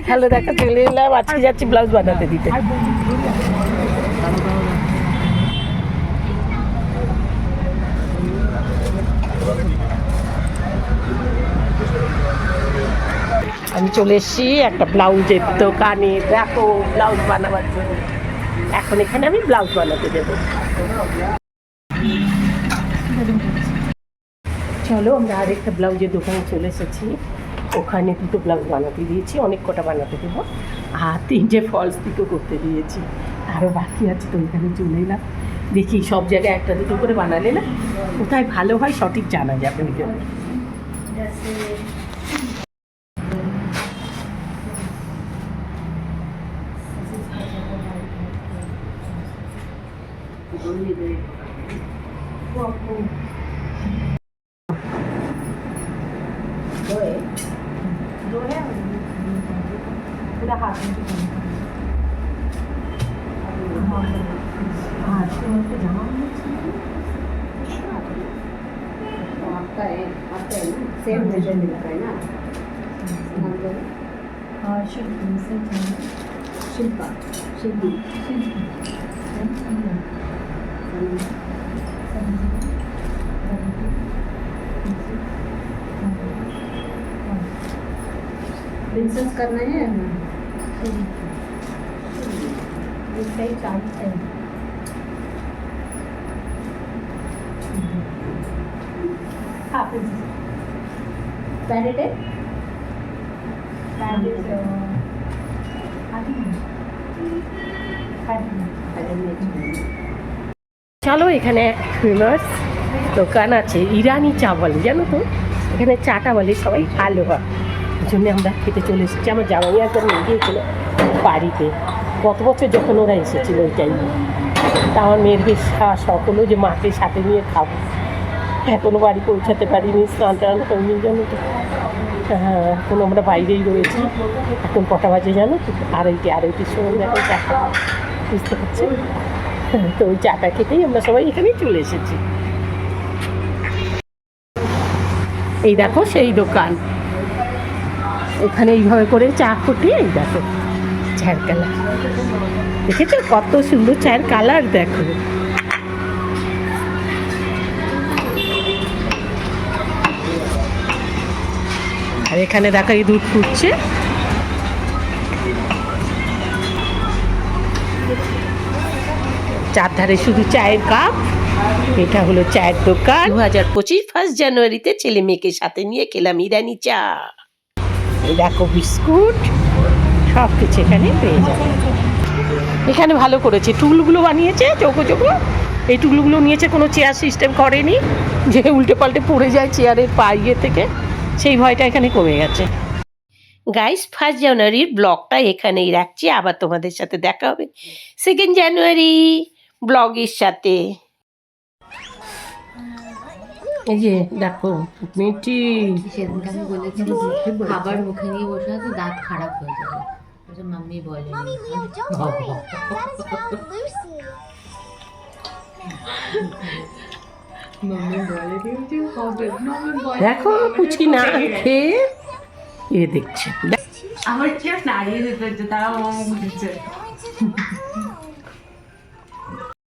Hello, দেখা চলে এলাম। আজকে যাচ্ছি ব্লাউজ বানাতে দিতে। আমি চলে এসেছি একটা ব্লাউজের দোকানে। দেখো, ব্লাউজ বানাবার জন্য এখন এখানে আমি ব্লাউজ বানাতে দেবো। চলো, আমরা আরেকটা ব্লাউজের দোকানে চলে এসেছি। ওখানে দুটো ব্লাউজ বানাতে দিয়েছি, অনেক কটা বানাতে দেবো। আর তিনটে ফলস পিকও করতে দিয়েছি, আরও বাকি আছে। তো এখানে চলে এলাম। দেখি সব জায়গায় একটা দুটো করে বানালে না কোথায় ভালো হয় সঠিক জানা যাবে। ওই জন্য सेम डिजाइन मिलता है ना। और शिल्पा शिल्पी प्रिंसेस करना है सही चार्ज है। हाँ प्रिंसेस पैरेट है চলো, এখানে ফেমাস দোকান আছে ইরানি চা বলে, জানো তো? এখানে চাটা বলে সবাই ভালো হয়, ওই জন্য আমরা খেতে চলে এসেছি। আমার জামাই একবার নিয়ে গিয়েছিল বাড়িতে, গত বছর যখন ওরা এসেছিলো ওই টাইমে। তা আমার মেয়ের বেশ খাওয়া শখ হলো যে মাকে সাথে নিয়ে খাবো। এখনও বাড়ি পৌঁছাতে পারিনি, স্নান টান করিনি, জানো তো। হ্যাঁ, এখন আমরা বাইরেই রয়েছি। এখন কটা বাজে জানো? আড়াইটির সময় দেখো চাটা, বুঝতে পারছি। তো ওই চাটা খেতেই আমরা সবাই এখানেই চলে এসেছি। এই দেখো সেই দোকান, এখানে এইভাবে করে চা ফুটিয়ে, এই দেখো চায়ের কালার দেখেছো কত সুন্দর চায়ের কালার, দেখো। আর এখানে দেখো এই দুধ ফুটছে। চারধারে শুধু চায়ের কাপ। এটা হলো চায়ের দোকান। 2025 1 জানুয়ারিতে ছেলে মেয়েকে সাথে নিয়ে খেলাম ইরানি চা। এই দেখো বিস্কুট, সব কিছু এখানে পেয়ে যাবে। এখানে ভালো করেছে, টুলগুলো বানিয়েছে চৌকো চৌকো। এই টুলগুলো নিয়েছে, কোনো চেয়ার সিস্টেম করেনি যে উল্টে পাল্টে পড়ে যায় চেয়ারের পাইয়ে থেকে, সেই ভয়টা এখানে কমে গেছে। গাইস, 1 জানুয়ারির ব্লগটা এখানেই রাখছি। আবার তোমাদের সাথে দেখা হবে 2 জানুয়ারি ব্লগের সাথে। এই যে দেখো মিটি, সেদিনকে আমি বলেছি খাবার মুখে নিয়ে বসে আছে, দাঁত খারাপ হয়ে যাবে। মাম্মি বলে দেখো পুচকি না খেয়ে এ দেখছে। আমার চেয়ে নাড়িয়ে দিতে হচ্ছে, তারা বুঝেছে।